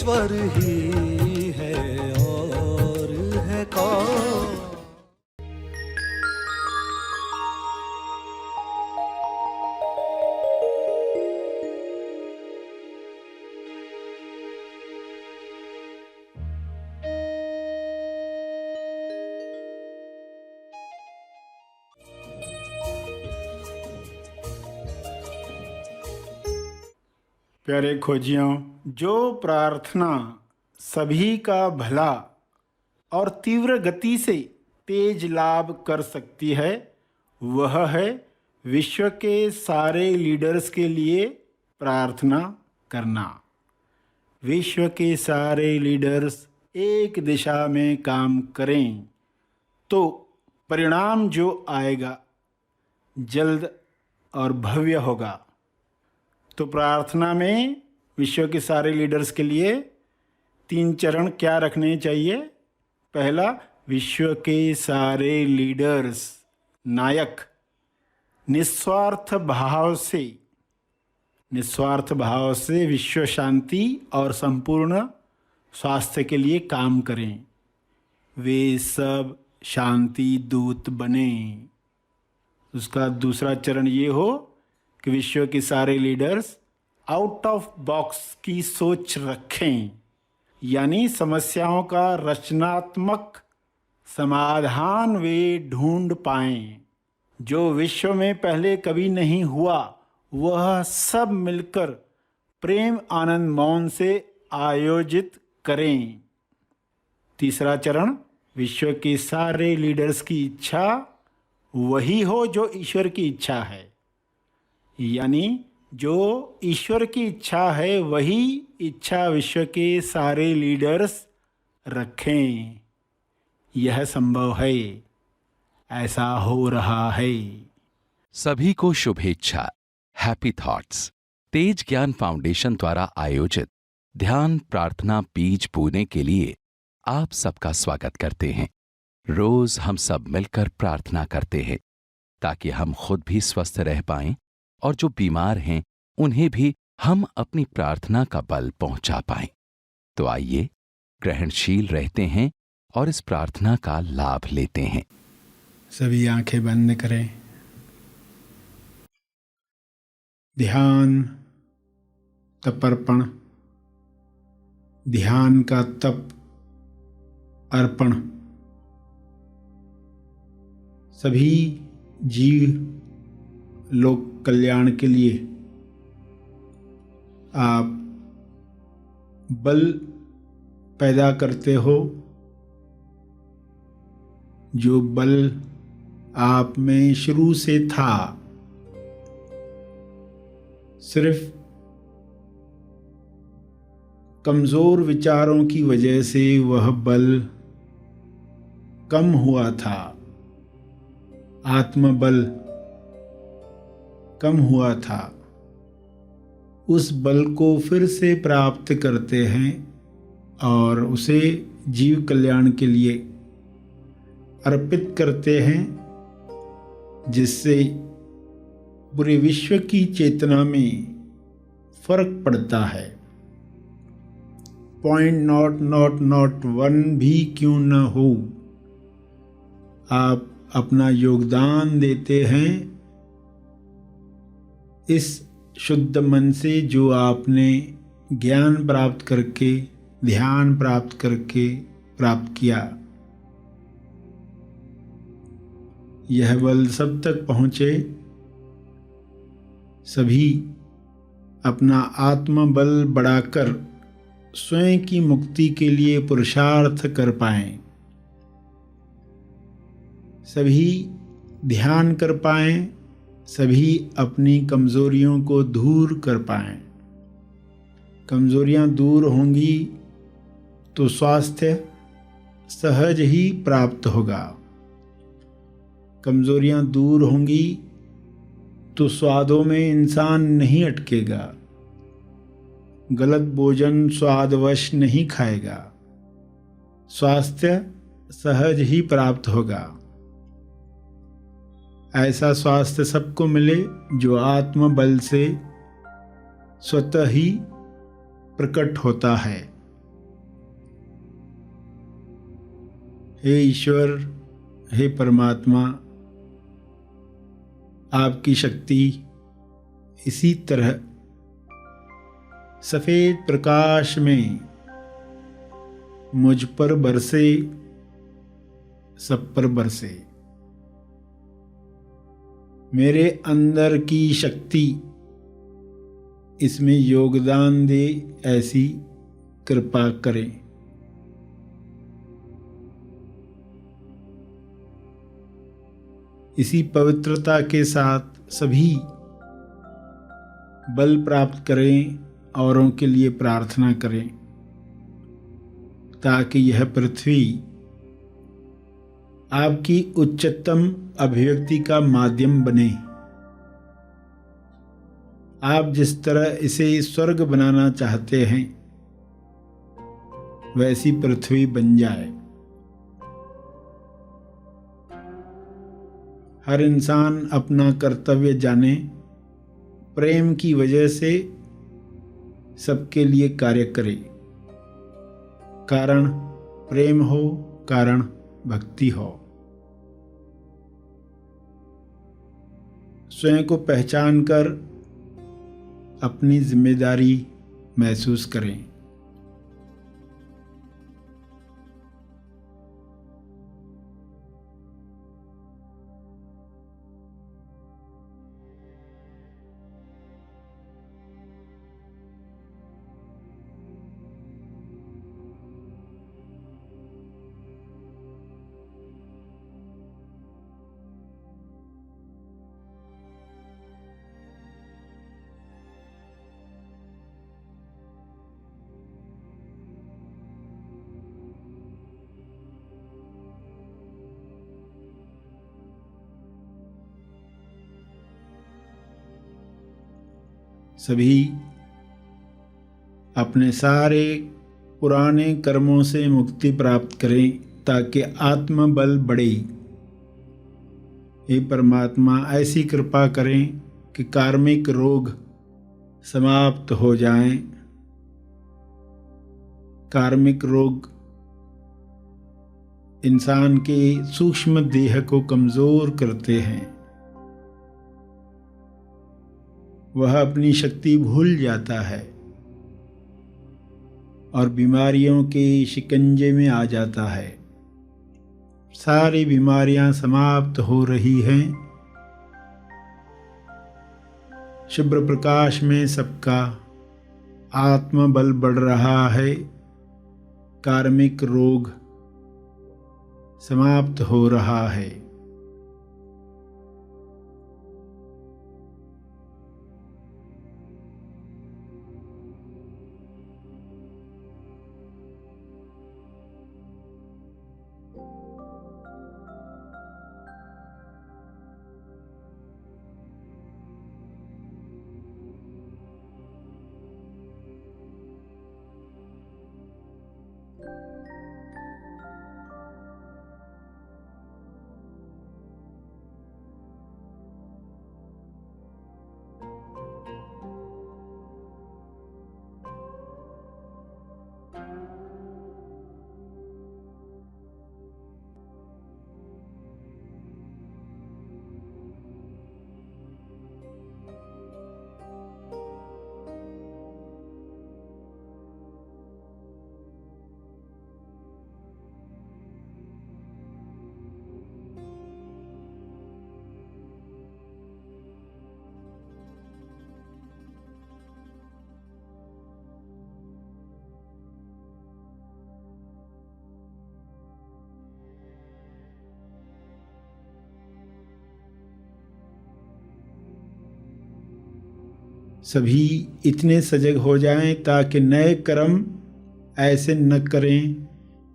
ईश्वर ही है और है कौन। प्यारे खोजियों, जो प्रार्थना सभी का भला और तीव्र गति से तेज लाभ कर सकती है, वह है विश्व के सारे लीडर्स के लिए प्रार्थना करना। विश्व के सारे लीडर्स एक दिशा में काम करें तो परिणाम जो आएगा जल्द और भव्य होगा। तो प्रार्थना में विश्व के सारे लीडर्स के लिए 3 चरण क्या रखने चाहिए? पहला, विश्व के सारे लीडर्स नायक निस्वार्थ भाव से विश्व शांति और संपूर्ण स्वास्थ्य के लिए काम करें। वे सब शांति दूत बने। उसका दूसरा चरण ये हो कि विश्व के सारे लीडर्स आउट ऑफ बॉक्स की सोच रखें, यानी समस्याओं का रचनात्मक समाधान वे ढूंढ पाएं। जो विश्व में पहले कभी नहीं हुआ, वह सब मिलकर प्रेम आनंद मौन से आयोजित करें। तीसरा चरण, विश्व के सारे लीडर्स की इच्छा वही हो जो ईश्वर की इच्छा है, यानी जो ईश्वर की इच्छा है वही इच्छा विश्व के सारे लीडर्स रखें। यह संभव है, ऐसा हो रहा है। सभी को शुभेच्छा। हैप्पी थॉट्स तेज ज्ञान फाउंडेशन द्वारा आयोजित ध्यान प्रार्थना बीज बोने के लिए आप सबका स्वागत करते हैं। रोज हम सब मिलकर प्रार्थना करते हैं ताकि हम खुद भी स्वस्थ रह पाएं और जो बीमार हैं उन्हें भी हम अपनी प्रार्थना का बल पहुंचा पाएं। तो आइए ग्रहणशील रहते हैं और इस प्रार्थना का लाभ लेते हैं। सभी आंखें बंद करें। ध्यान तपर्पण, ध्यान का तप अर्पण। सभी जीव लोक कल्याण के लिए आप बल पैदा करते हो। जो बल आप में शुरू से था, सिर्फ कमजोर विचारों की वजह से वह बल कम हुआ था, आत्मबल कम हुआ था। उस बल को फिर से प्राप्त करते हैं और उसे जीव कल्याण के लिए अर्पित करते हैं, जिससे पूरे विश्व की चेतना में फर्क पड़ता है। .00001 भी क्यों न हो, आप अपना योगदान देते हैं इस शुद्ध मन से जो आपने ज्ञान प्राप्त करके, ध्यान प्राप्त करके प्राप्त किया। यह बल सब तक पहुँचे, सभी अपना आत्मबल बढ़ाकर स्वयं की मुक्ति के लिए पुरुषार्थ कर पाएं। सभी ध्यान कर पाएं, सभी अपनी कमजोरियों को दूर कर पाएं। कमजोरियां दूर होंगी तो स्वास्थ्य सहज ही प्राप्त होगा। कमजोरियां दूर होंगी तो स्वादों में इंसान नहीं अटकेगा, गलत भोजन स्वादवश नहीं खाएगा, स्वास्थ्य सहज ही प्राप्त होगा। ऐसा स्वास्थ्य सबको मिले जो आत्मबल से स्वतः ही प्रकट होता है। हे ईश्वर, हे परमात्मा, आपकी शक्ति इसी तरह सफेद प्रकाश में मुझ पर बरसे, सब पर बरसे। मेरे अंदर की शक्ति इसमें योगदान दे, ऐसी कृपा करें। इसी पवित्रता के साथ सभी बल प्राप्त करें, औरों के लिए प्रार्थना करें, ताकि यह पृथ्वी आपकी उच्चतम अभिव्यक्ति का माध्यम बने। आप जिस तरह इसे स्वर्ग बनाना चाहते हैं, वैसी पृथ्वी बन जाए। हर इंसान अपना कर्तव्य जाने, प्रेम की वजह से सबके लिए कार्य करे। कारण प्रेम हो, कारण भक्ति हो। स्वयं को पहचान कर अपनी जिम्मेदारी महसूस करें। सभी अपने सारे पुराने कर्मों से मुक्ति प्राप्त करें, ताकि आत्मबल बढ़े। हे परमात्मा, ऐसी कृपा करें कि कार्मिक रोग समाप्त हो जाएं। कार्मिक रोग इंसान के सूक्ष्म देह को कमजोर करते हैं। वह अपनी शक्ति भूल जाता है और बीमारियों के शिकंजे में आ जाता है। सारी बीमारियां समाप्त हो रही हैं। शुभ्र प्रकाश में सबका आत्मबल बढ़ रहा है। कार्मिक रोग समाप्त हो रहा है। सभी इतने सजग हो जाएं ताकि नए कर्म ऐसे न करें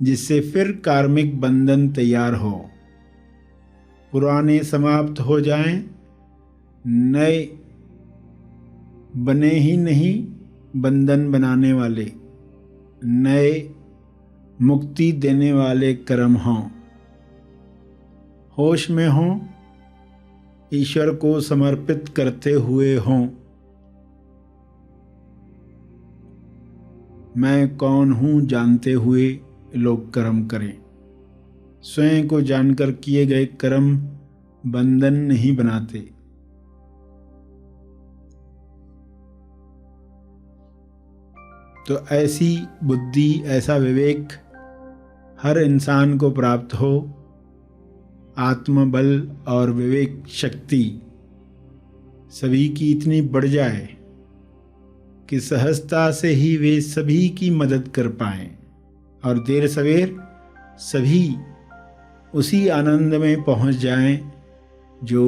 जिससे फिर कार्मिक बंधन तैयार हो। पुराने समाप्त हो जाएं, नए बने ही नहीं बंधन बनाने वाले, नए मुक्ति देने वाले कर्म हों। होश में हों, ईश्वर को समर्पित करते हुए हों। मैं कौन हूँ जानते हुए लोग कर्म करें। स्वयं को जानकर किए गए कर्म बंधन नहीं बनाते। तो ऐसी बुद्धि, ऐसा विवेक हर इंसान को प्राप्त हो। आत्मबल और विवेक शक्ति सभी की इतनी बढ़ जाए कि सहजता से ही वे सभी की मदद कर पाएं और देर सवेर सभी उसी आनंद में पहुंच जाएं जो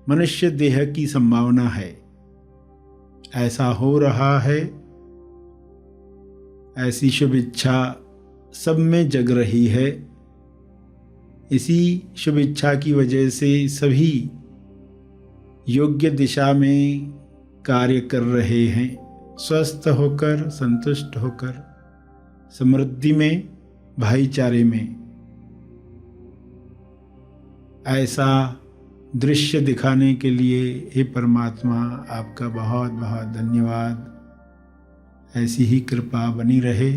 मनुष्य देह की संभावना है। ऐसा हो रहा है, ऐसी शुभ इच्छा सब में जग रही है। इसी शुभ इच्छा की वजह से सभी योग्य दिशा में कार्य कर रहे हैं, स्वस्थ होकर, संतुष्ट होकर, समृद्धि में, भाईचारे में। ऐसा दृश्य दिखाने के लिए हे परमात्मा आपका बहुत बहुत धन्यवाद। ऐसी ही कृपा बनी रहे।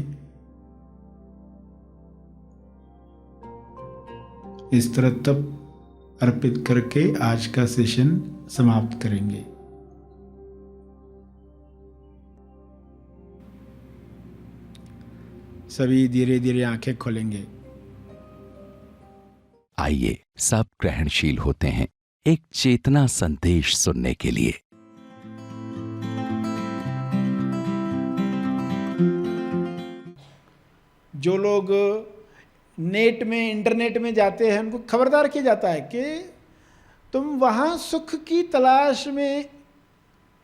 इस तरह तब अर्पित करके आज का सेशन समाप्त करेंगे। सभी धीरे धीरे आंखें खोलेंगे। आइए सब ग्रहणशील होते हैं एक चेतना संदेश सुनने के लिए। जो लोग नेट में, इंटरनेट में जाते हैं, उनको खबरदार किया जाता है कि तुम वहाँ सुख की तलाश में,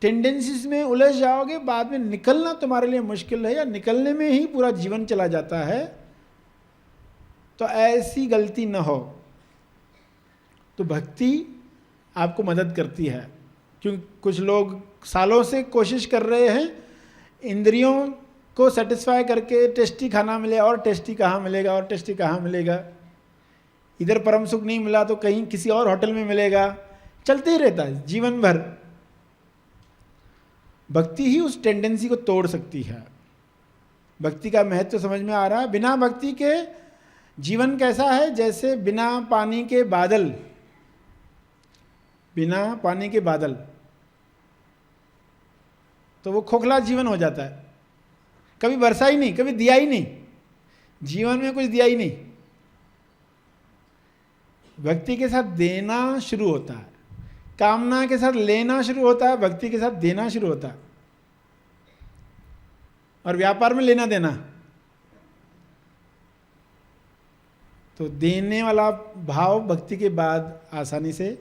टेंडेंसीज में उलझ जाओगे, बाद में निकलना तुम्हारे लिए मुश्किल है या निकलने में ही पूरा जीवन चला जाता है। तो ऐसी गलती न हो। तो भक्ति आपको मदद करती है, क्योंकि कुछ लोग सालों से कोशिश कर रहे हैं इंद्रियों को सेटिस्फाई करके टेस्टी खाना मिले, और टेस्टी कहाँ मिलेगा, और टेस्टी कहाँ मिलेगा, इधर परम सुख नहीं मिला तो कहीं किसी और होटल में मिलेगा, चलते ही रहता है जीवन भर। भक्ति ही उस टेंडेंसी को तोड़ सकती है। भक्ति का महत्व समझ में आ रहा है। बिना भक्ति के जीवन कैसा है? जैसे बिना पानी के बादल, बिना पानी के बादल, तो वो खोखला जीवन हो जाता है। कभी बरसा ही नहीं, कभी दिया ही नहीं, जीवन में कुछ दिया ही नहीं। भक्ति के साथ देना शुरू होता है, कामना के साथ लेना शुरू होता है, भक्ति के साथ देना शुरू होता है। और व्यापार में लेना देना, तो देने वाला भाव भक्ति के बाद आसानी से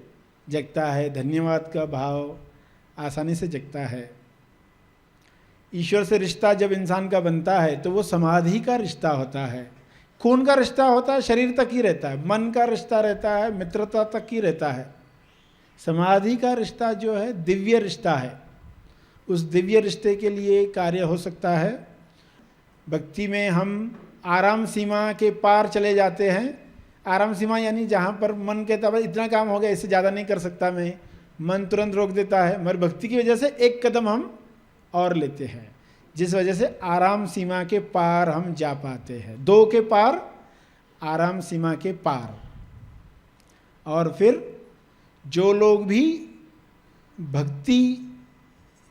जगता है। धन्यवाद का भाव आसानी से जगता है। ईश्वर से रिश्ता जब इंसान का बनता है तो वो समाधि का रिश्ता होता है। खून का रिश्ता होता है, शरीर तक ही रहता है। मन का रिश्ता रहता है, मित्रता तक ही रहता है। समाधि का रिश्ता जो है दिव्य रिश्ता है। उस दिव्य रिश्ते के लिए कार्य हो सकता है। भक्ति में हम आराम सीमा के पार चले जाते हैं। आराम सीमा यानी जहाँ पर मन कहता है इतना काम हो गया, इससे ज़्यादा नहीं कर सकता मैं, मन तुरंत रोक देता है। मगर भक्ति की वजह से एक कदम हम और लेते हैं, जिस वजह से आराम सीमा के पार हम जा पाते हैं। 2 के पार, आराम सीमा के पार। और फिर जो लोग भी भक्ति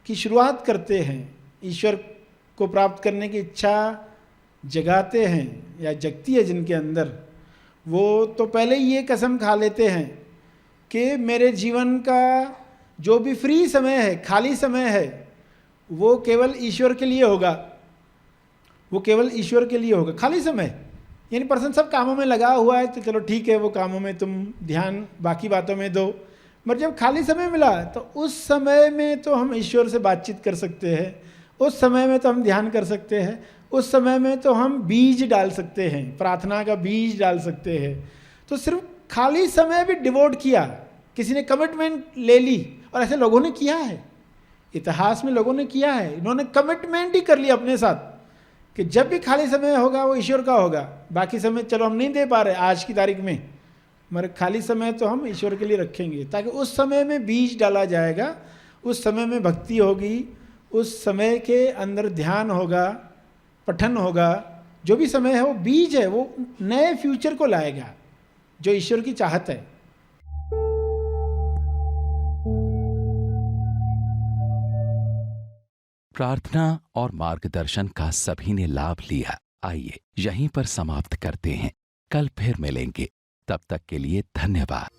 की शुरुआत करते हैं, ईश्वर को प्राप्त करने की इच्छा जगाते हैं या जगती है जिनके अंदर, वो तो पहले ही ये कसम खा लेते हैं कि मेरे जीवन का जो भी फ्री समय है, खाली समय है, वो केवल ईश्वर के लिए होगा। वो केवल ईश्वर के लिए होगा। खाली समय यानी पर्सन सब कामों में लगा हुआ है, तो चलो ठीक है, वो कामों में तुम ध्यान बाकी बातों में दो। मगर जब खाली समय मिला तो उस समय में तो हम ईश्वर से बातचीत कर सकते हैं, उस समय में तो हम ध्यान कर सकते हैं, उस समय में तो हम बीज डाल सकते हैं, प्रार्थना का बीज डाल सकते हैं। तो सिर्फ खाली समय भी डिवोट किया, किसी ने कमिटमेंट ले ली, और ऐसे लोगों ने किया है, इतिहास में लोगों ने किया है। इन्होंने कमिटमेंट ही कर लिया अपने साथ कि जब भी खाली समय होगा वो ईश्वर का होगा। बाकी समय चलो हम नहीं दे पा रहे आज की तारीख में, मगर खाली समय तो हम ईश्वर के लिए रखेंगे, ताकि उस समय में बीज डाला जाएगा, उस समय में भक्ति होगी, उस समय के अंदर ध्यान होगा, पठन होगा, जो भी समय है वो बीज है, वो नए फ्यूचर को लाएगा जो ईश्वर की चाहत है। प्रार्थना और मार्गदर्शन का सभी ने लाभ लिया। आइए यहीं पर समाप्त करते हैं, कल फिर मिलेंगे। तब तक के लिए धन्यवाद।